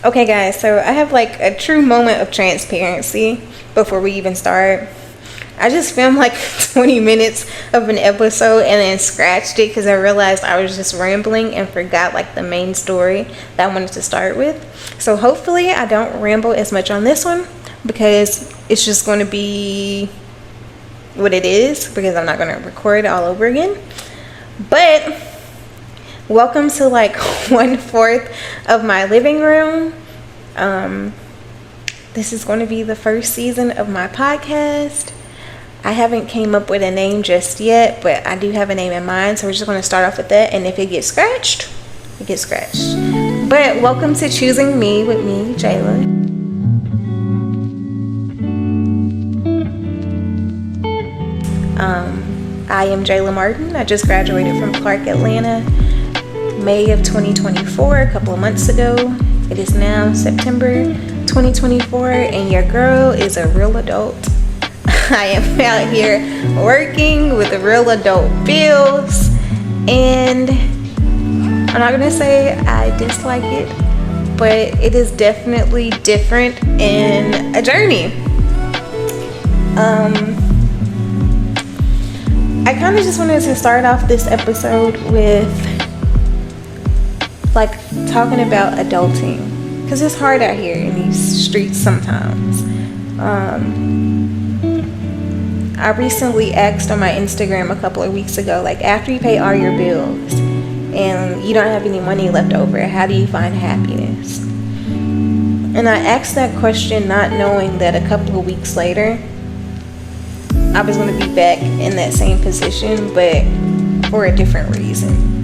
Okay, guys, so I have like a true moment of transparency before we even start. I just filmed like 20 minutes of an episode and then scratched it because I realized I was just rambling and forgot like the main story that I wanted to start with. So hopefully I don't ramble as much on this one because it's just going to be what it is, because I'm not going to record it all over again. But welcome to like 1/4 of my living room. This is going to be the first season of my podcast. I haven't came up with a name just yet, but I do have a name in mind, so we're just going to start off with that, and if it gets scratched, it gets scratched. But welcome to Choosing Me with me, Jayla. I am Jayla Martin. I just graduated from Clark, Atlanta, May of 2024, a couple of months ago. It is now September 2024, and your girl is a real adult. I am out here working with the real adult bills, and I'm not gonna say I dislike it, but it is definitely different and a journey. I kind of just wanted to start off this episode with like talking about adulting, because it's hard out here in these streets sometimes. I recently asked on my Instagram a couple of weeks ago, like, after you pay all your bills and you don't have any money left over, how do you find happiness? And I asked that question not knowing that a couple of weeks later I was going to be back in that same position, but for a different reason.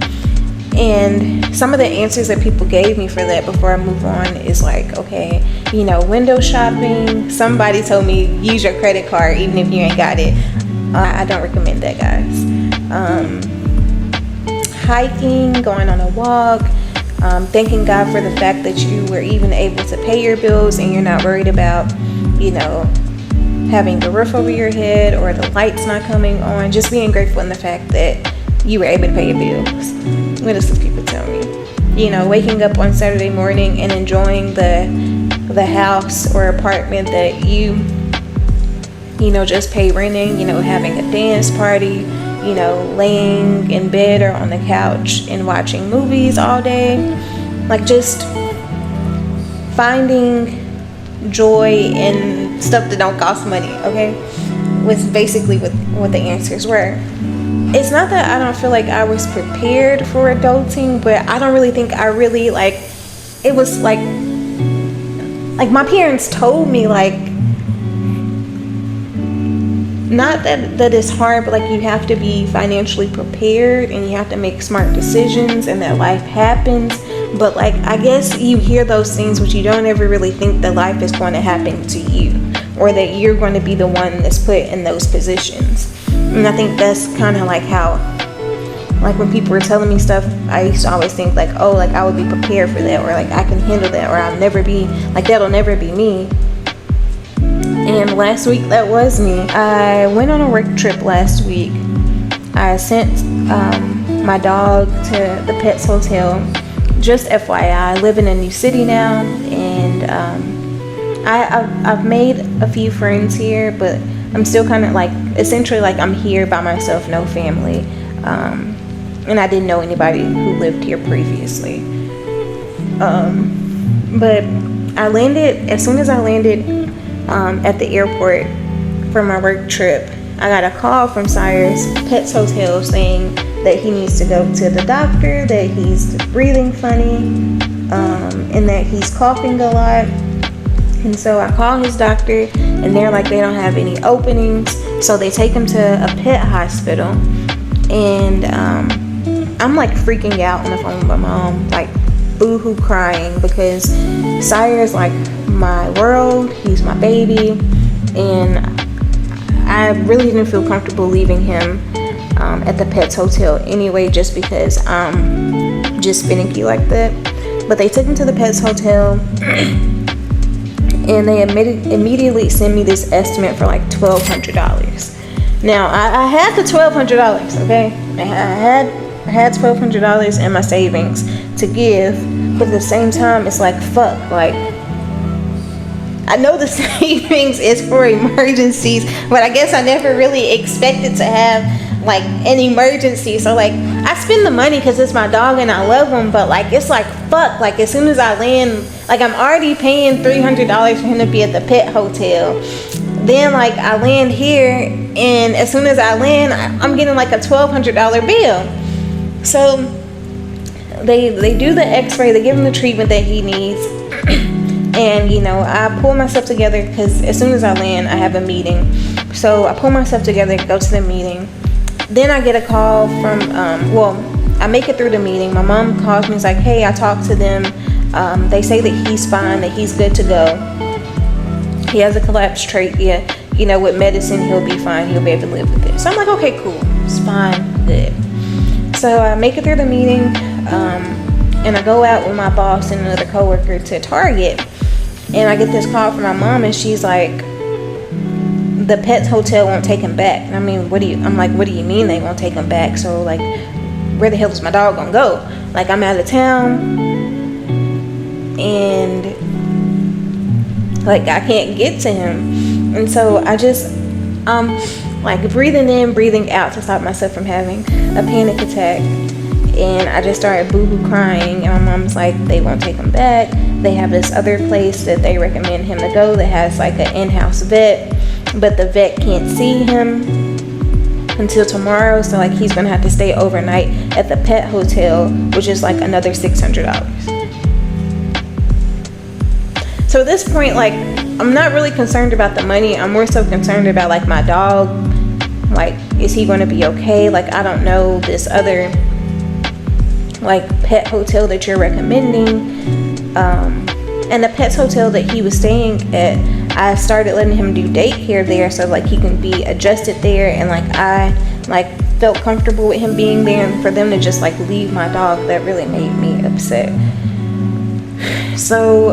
And some of the answers that people gave me for that before I move on is like, okay, window shopping. Somebody told me use your credit card even if you ain't got it. I don't recommend that, guys. Hiking, going on a walk, thanking God for the fact that you were even able to pay your bills and you're not worried about, having the roof over your head or the lights not coming on. Just being grateful in the fact that you were able to pay your bills. What else do people tell me? Waking up on Saturday morning and enjoying the house or apartment that you just pay renting, having a dance party, laying in bed or on the couch and watching movies all day. Like, just finding joy in stuff that don't cost money, okay? Was basically what the answers were. It's not that I don't feel like I was prepared for adulting, but I don't really think I really, it was like my parents told me, not that it's hard, but you have to be financially prepared and you have to make smart decisions and that life happens. But I guess you hear those things, but you don't ever really think that life is going to happen to you or that you're going to be the one that's put in those positions. And I think that's kind of how, when people were telling me stuff, I used to always think I would be prepared for that, or I can handle that, or I'll never be, that'll never be me. And last week, that was me. I went on a work trip last week. I sent my dog to the Pets Hotel. Just FYI, I live in a new city now, and I've made a few friends here, but I'm still kind of essentially I'm here by myself, no family, and I didn't know anybody who lived here previously. But as soon as I landed at the airport for my work trip, I got a call from Sire's Pets Hotel saying that he needs to go to the doctor, that he's breathing funny, and that he's coughing a lot. And so I call his doctor, and they're they don't have any openings, so they take him to a pet hospital. And I'm freaking out on the phone with my mom, boo-hoo crying, because Sire is my world. He's my baby, and I really didn't feel comfortable leaving him at the Pets Hotel anyway, just because I'm just finicky like that. But they took him to the Pets Hotel, and they immediately sent me this estimate for $1,200. Now I had the $1,200, okay? I had $1,200 in my savings to give, But at the same time, it's like, fuck, like, I know the savings is for emergencies, but I guess I never really expected to have like an emergency. So like, I spend the money because it's my dog and I love him, but like, it's like, fuck, like as soon as I land, like I'm already paying $300 for him to be at the pet hotel. Then like I land here, and as soon as I land, I'm getting like a $1,200 bill. So they do the x-ray, they give him the treatment that he needs. And you know, I pull myself together because as soon as I land, I have a meeting. So I pull myself together, go to the meeting. Then I get a call from, I make it through the meeting. My mom calls me, it's like, hey, I talked to them. They say that he's fine, that he's good to go. He has a collapsed trachea. You know, with medicine, he'll be fine. He'll be able to live with it. So I'm like, okay, cool. It's fine, good. So I make it through the meeting, and I go out with my boss and another coworker to Target. And I get this call from my mom, and she's like, the pet hotel won't take him back. And I mean, I'm like, what do you mean they won't take him back? So like, where the hell is my dog gonna go? Like, I'm out of town, and like, I can't get to him. And so I just, like breathing in, breathing out to stop myself from having a panic attack. And I just started boo-hoo crying, and my mom's like, they won't take him back. They have this other place that they recommend him to go that has like an in-house vet, but the vet can't see him until tomorrow. So like, he's gonna have to stay overnight at the pet hotel, which is like another $600. So at this point, like, I'm not really concerned about the money. I'm more so concerned about like my dog. Like, is he gonna be okay? Like, I don't know this other like pet hotel that you're recommending. And the pet hotel that he was staying at, I started letting him do daycare there, so like he can be adjusted there, and like I like felt comfortable with him being there. And for them to just like leave my dog, that really made me upset. So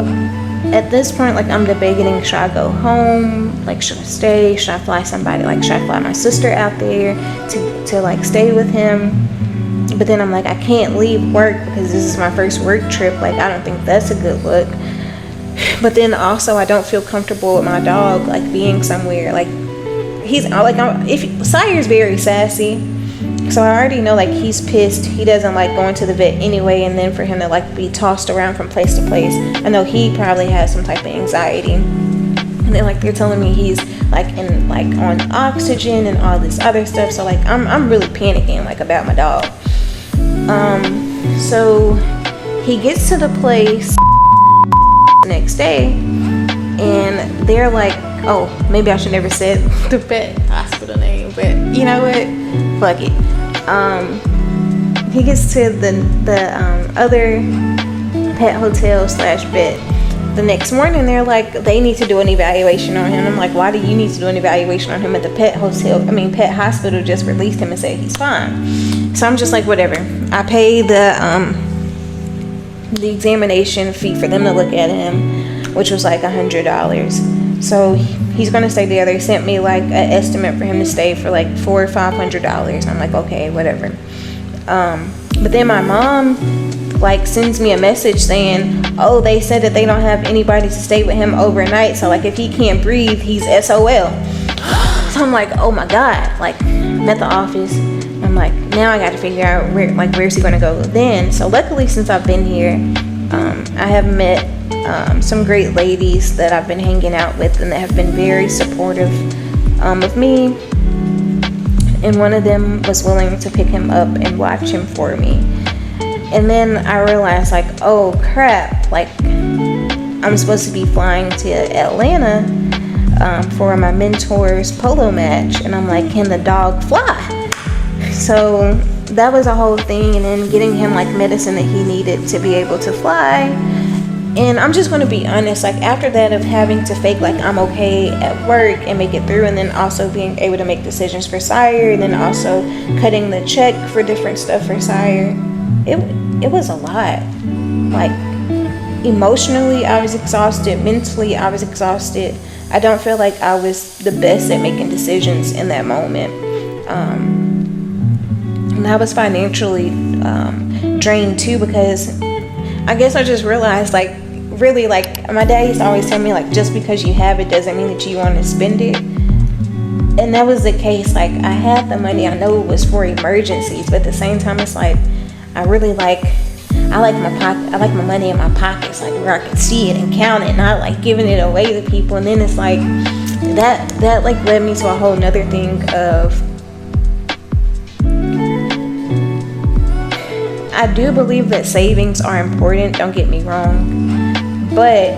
at this point, like, I'm debating, should I go home? Like, should I stay? Should I fly somebody? Like, should I fly my sister out there to like stay with him? But then I'm like, I can't leave work because this is my first work trip. Like, I don't think that's a good look. But then also, I don't feel comfortable with my dog like being somewhere. Like, he's like, Sire's very sassy, so I already know like he's pissed. He doesn't like going to the vet anyway, and then for him to like be tossed around from place to place, I know he probably has some type of anxiety. And then like, they're telling me he's like in like on oxygen and all this other stuff. So like, I'm really panicking like about my dog. So he gets to the place next day, and they're like, oh, maybe I should never said the vet hospital name, but you know what, fuck it. He gets to the other pet hotel / vet the next morning. They're like, they need to do an evaluation on him. I'm like, why do you need to do an evaluation on him at the pet hospital just released him and said he's fine? So I'm just like, whatever. I pay the examination fee for them to look at him, which was like $100. So he's gonna stay there. They sent me like an estimate for him to stay for like $400 or $500. I'm like, okay, whatever. But then my mom like sends me a message saying, oh, they said that they don't have anybody to stay with him overnight, so like if he can't breathe, he's SOL. So I'm like, oh my god. Like, I'm at the office, I'm like, now I got to figure out where's he gonna go then. So luckily, since I've been here, I have met some great ladies that I've been hanging out with, and that have been very supportive of me. And one of them was willing to pick him up and watch him for me. And then I realized, like, oh crap, like, I'm supposed to be flying to Atlanta for my mentor's polo match. And I'm like, can the dog fly? So that was a whole thing. And then getting him like medicine that he needed to be able to fly. And I'm just going to be honest, like, after that of having to fake like I'm okay at work and make it through, and then also being able to make decisions for Sire, and then also cutting the check for different stuff for Sire, it was a lot. Like, emotionally I was exhausted, mentally I was exhausted. I don't feel like I was the best at making decisions in that moment. And I was financially drained too, because I guess I just realized, like, really, like, my dad used to always tell me, like, just because you have it doesn't mean that you want to spend it. And that was the case. Like, I had the money, I know it was for emergencies, but at the same time, it's like, I really like my money in my pockets, like where I can see it and count it, not like giving it away to people. And then it's like that like led me to a whole nother thing of, I do believe that savings are important, don't get me wrong, but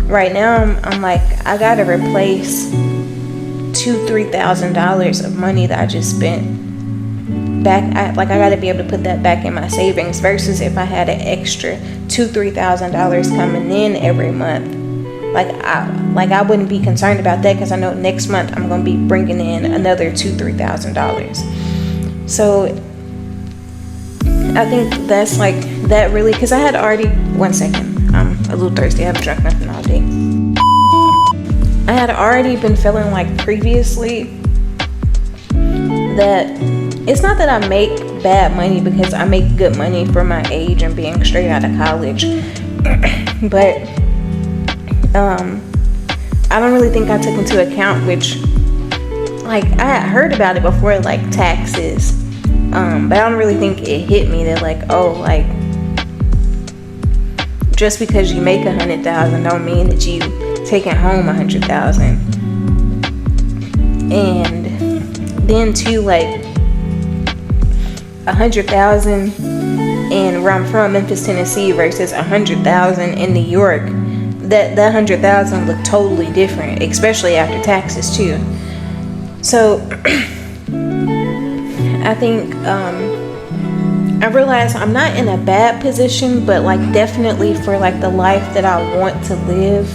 right now I'm like, I gotta replace $2,000-$3,000 of money that I just spent back. I gotta be able to put that back in my savings, versus if I had an extra $2,000-$3,000 coming in every month. I wouldn't be concerned about that, because I know next month I'm gonna be bringing in another $2,000-$3,000. So I think that's like that really, because I had already, 1 second, I'm a little thirsty, I haven't drunk nothing all day. I had already been feeling like previously that it's not that I make bad money, because I make good money for my age and being straight out of college, but I don't really think I took into account, which, like, I had heard about it before, like taxes, but I don't really think it hit me that, like, oh, like, just because you make $100,000 don't mean that you taking home $100,000. And then too, like, $100,000 in where I'm from, Memphis, Tennessee, versus $100,000 in New York. That $100,000 looked totally different, especially after taxes too. So I think I realized I'm not in a bad position, but like definitely for like the life that I want to live,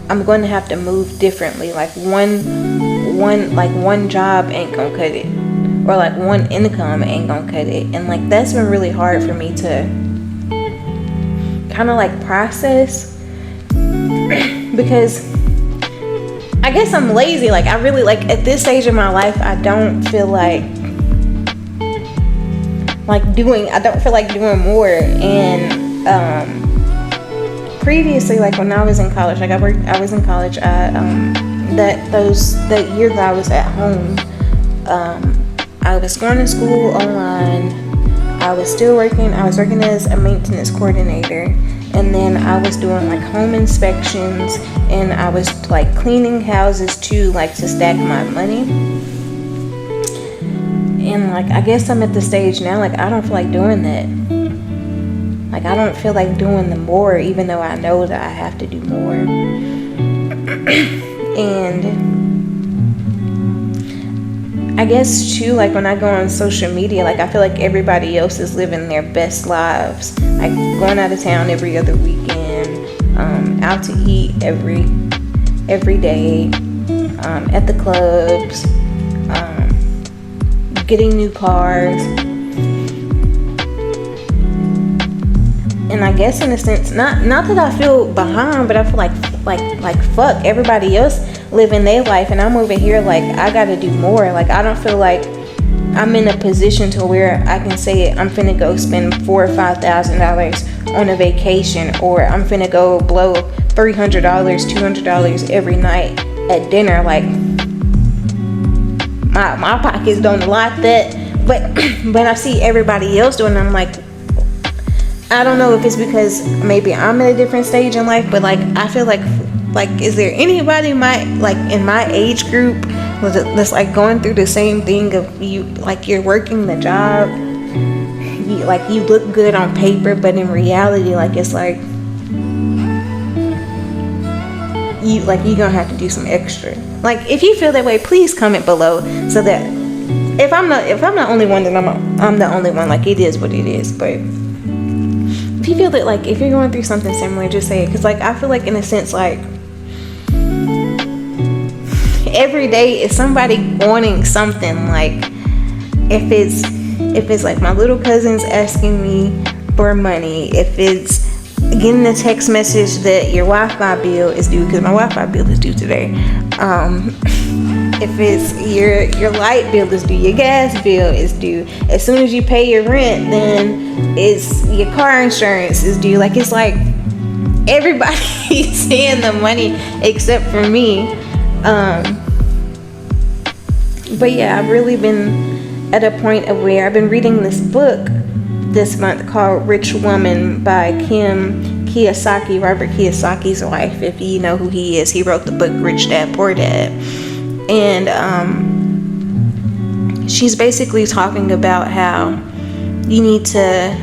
I'm going to have to move differently. Like one job ain't gonna cut it, or like one income ain't gonna cut it. And like that's been really hard for me to kind of like process, because I guess I'm lazy. Like I really, like at this stage of my life, I don't feel like doing more. And previously, like when I was in college, like I was in college, that year that I was at home, I was going to school online, I was still working, I was working as a maintenance coordinator, and then I was doing like home inspections, and I was like cleaning houses too, like to stack my money. And like I guess I'm at the stage now, like I don't feel like doing that. Like I don't feel like doing the more, even though I know that I have to do more. And I guess too, like when I go on social media, like I feel like everybody else is living their best lives, like going out of town every other weekend, out to eat every day, at the clubs, getting new cars. And I guess in a sense, not that I feel behind, but I feel like fuck, everybody else living their life, and I'm over here like I gotta do more. Like I don't feel like I'm in a position to where I can say I'm finna go spend $4,000 or $5,000 on a vacation, or I'm finna go blow $300, $200 every night at dinner. Like my pockets don't allow that, but I see everybody else doing it. I'm like, I don't know if it's because maybe I'm at a different stage in life, but like I feel like is there anybody in my age group that's like going through the same thing of you, like you're working the job, you look good on paper, but in reality, like it's like you're gonna have to do some extra. Like if you feel that way, please comment below, so that if I'm the only one, then I'm the only one. Like it is what it is. But if you feel that, like if you're going through something similar, just say it. Because like I feel like in a sense, like every day is somebody wanting something. Like if it's like my little cousins asking me for money, if it's getting a text message that your Wi-Fi bill is due, because my Wi-Fi bill is due today, If it's your light bill is due, your gas bill is due. As soon as you pay your rent, then it's your car insurance is due. Like, it's like everybody's seeing the money except for me. But yeah, I've really been at a point of where I've been reading this book this month called Rich Woman by Kim Kiyosaki, Robert Kiyosaki's wife. If you know who he is, he wrote the book Rich Dad Poor Dad. And she's basically talking about how you need to,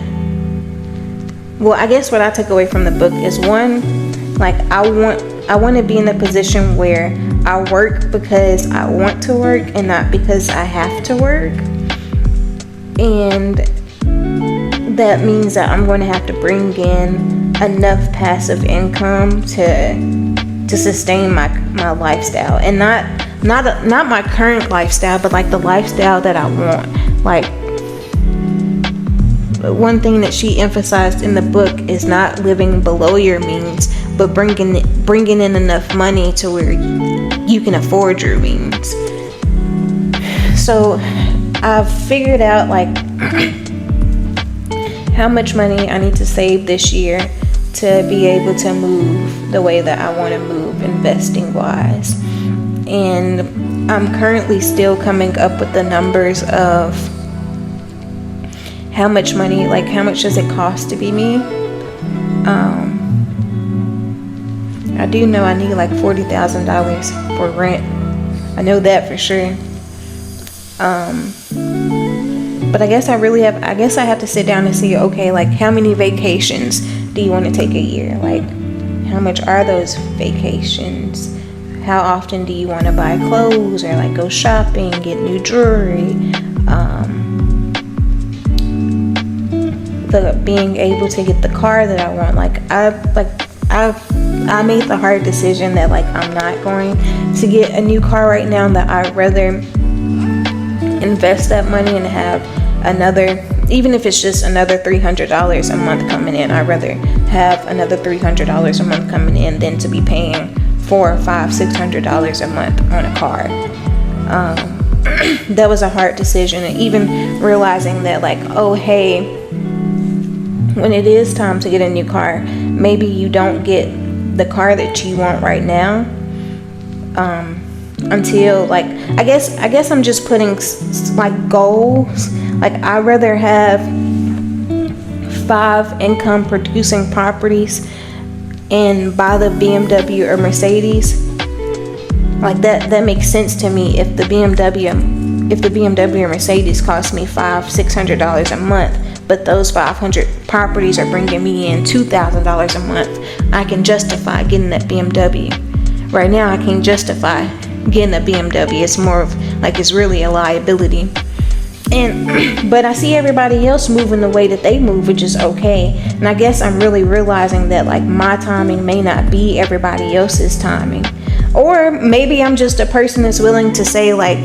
well, I guess what I took away from the book is, one, like, I want to be in a position where I work because I want to work and not because I have to work. And that means that I'm going to have to bring in enough passive income to sustain my lifestyle, and not my current lifestyle, but like the lifestyle that I want. Like, one thing that she emphasized in the book is not living below your means, but bringing in enough money to where you can afford your means. So I've figured out like how much money I need to save this year to be able to move the way that I want to move, investing wise. And I'm currently still coming up with the numbers of how much money, like how much does it cost to be me. I do know I need like $40,000 for rent. I know that for sure. But I guess I have to sit down and see, okay, like how many vacations do you want to take a year? Like, how much are those vacations? How often do you want to buy clothes or like go shopping, get new jewelry? Being able to get the car that I want. I made the hard decision that like I'm not going to get a new car right now, that I'd rather invest that money and have another, even if it's just another $300 a month coming in, I'd rather have another $300 a month coming in than to be paying $400, $500, $600 a month on a car. That was a hard decision. And even realizing that like, oh hey, when it is time to get a new car, maybe you don't get the car that you want right now, until like, I guess I'm just putting like goals. Like, I'd rather have 5 income producing properties and buy the BMW or Mercedes. Like that makes sense to me. If the BMW or Mercedes cost me $500-$600 a month, but those 500 properties are bringing me in $2,000 a month, I can justify getting that BMW. Right now, I can't justify getting a BMW. It's more of like, it's really a liability. But I see everybody else moving the way that they move, which is okay. And I guess I'm really realizing that like my timing may not be everybody else's timing. Or maybe I'm just a person that's willing to say like,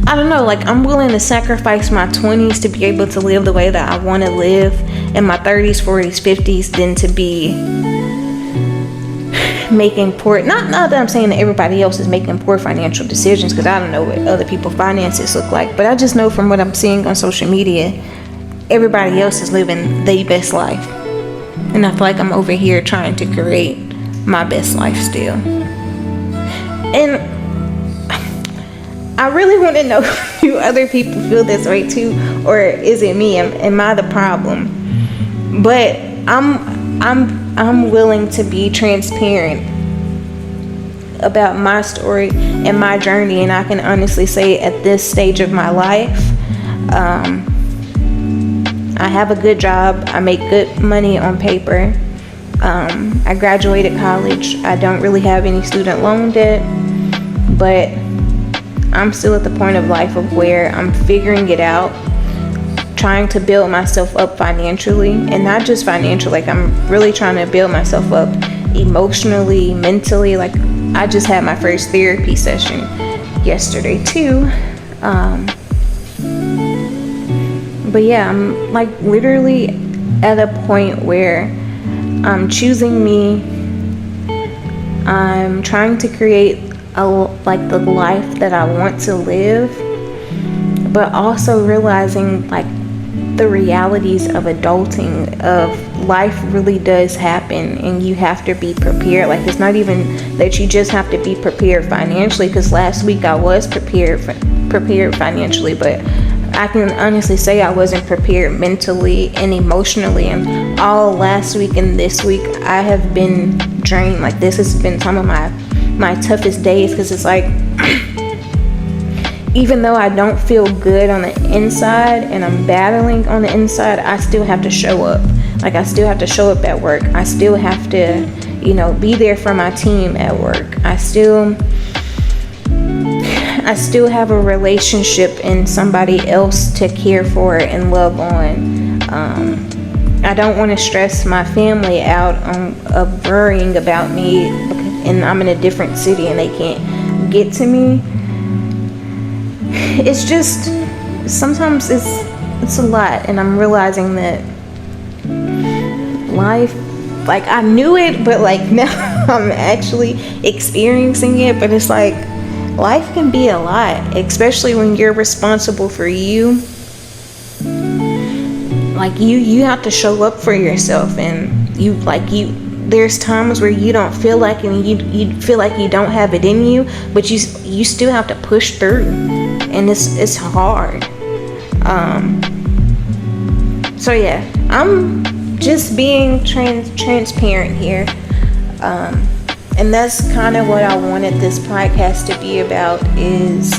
I don't know, like I'm willing to sacrifice my 20s to be able to live the way that I want to live in my 30s, 40s, 50s than to be making poor, not that I'm saying that everybody else is making poor financial decisions, because I don't know what other people's finances look like, but I just know from what I'm seeing on social media, everybody else is living their best life. And I feel like I'm over here trying to create my best life still. And I really want to know, do other people feel this way too, or is it me? Am I the problem? But I'm willing to be transparent about my story and my journey, and I can honestly say at this stage of my life, I have a good job. I make good money on paper. I graduated college. I don't really have any student loan debt, but I'm still at the point of life of where I'm figuring it out, trying to build myself up financially, and not just financially, like I'm really trying to build myself up emotionally, mentally. Like, I just had my first therapy session yesterday too. But yeah, I'm like literally at a point where I'm choosing me. I'm trying to create like the life that I want to live, but also realizing like the realities of adulting, of life really does happen, and you have to be prepared. Like, it's not even that you just have to be prepared financially, because last week I was prepared financially, but I can honestly say I wasn't prepared mentally and emotionally. And all last week and this week I have been drained. Like, this has been some of my toughest days, because it's like even though I don't feel good on the inside and I'm battling on the inside, I still have to show up. Like, I still have to show up at work. I still have to, be there for my team at work. I still have a relationship and somebody else to care for and love on. I don't want to stress my family out of worrying about me, and I'm in a different city and they can't get to me. It's just, sometimes it's a lot, and I'm realizing that life, like, I knew it, but like now I'm actually experiencing it. But it's like, life can be a lot, especially when you're responsible for you. Like, you have to show up for yourself, and there's times where you don't feel like, and you feel like you don't have it in you, but you still have to push through, and it's hard. So yeah, I'm just being transparent here, and that's kind of what I wanted this podcast to be about, is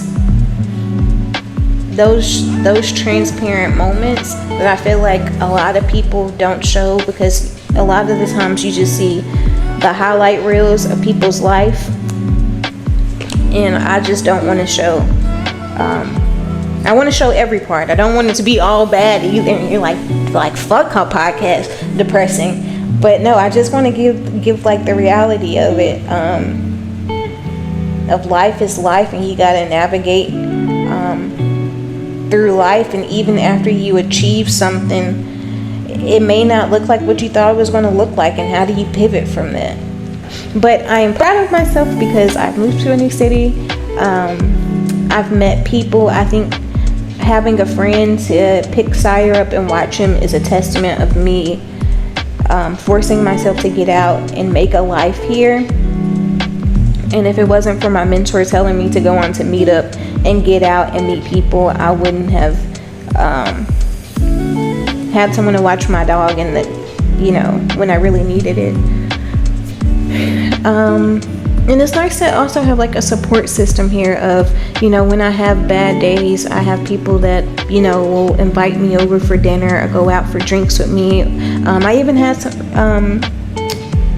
those transparent moments that I feel like a lot of people don't show, because a lot of the times you just see the highlight reels of people's life, and I just don't want to show. I want to show every part. I don't want it to be all bad either, and you're like fuck her podcast, depressing. But no, I just want to give like the reality of it, of life is life, and you got to navigate through life. And even after you achieve something, it may not look like what you thought it was going to look like, and how do you pivot from that? But I am proud of myself because I've moved to a new city. I've met people. I think having a friend to pick Sire up and watch him is a testament of me forcing myself to get out and make a life here. And if it wasn't for my mentor telling me to go on to Meetup and get out and meet people, I wouldn't have had someone to watch my dog, and that, when I really needed it. And it's nice to also have like a support system here of, when I have bad days, I have people that, will invite me over for dinner or go out for drinks with me. I even had some,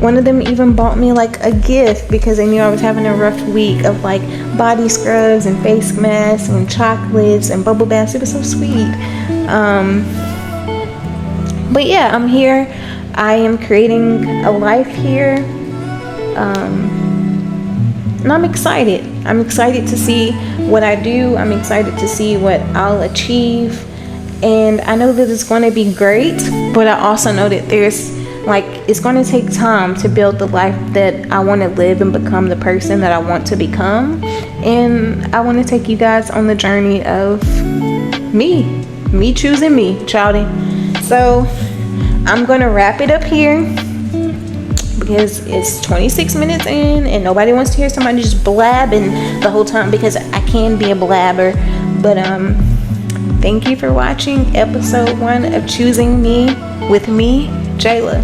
one of them even bought me like a gift because they knew I was having a rough week, of like body scrubs and face masks and chocolates and bubble baths. It was so sweet. But yeah, I'm here. I am creating a life here. And I'm excited. I'm excited to see what I do. I'm excited to see what I'll achieve. And I know that it's going to be great, but I also know that it's going to take time to build the life that I want to live and become the person that I want to become. And I want to take you guys on the journey of me choosing me, childie. So I'm going to wrap it up here, because it's 26 minutes in and nobody wants to hear somebody just blabbing the whole time, because I can be a blabber. But thank you for watching episode 1 of Choosing Me with me, Jayla.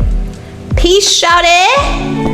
Peace, shawty.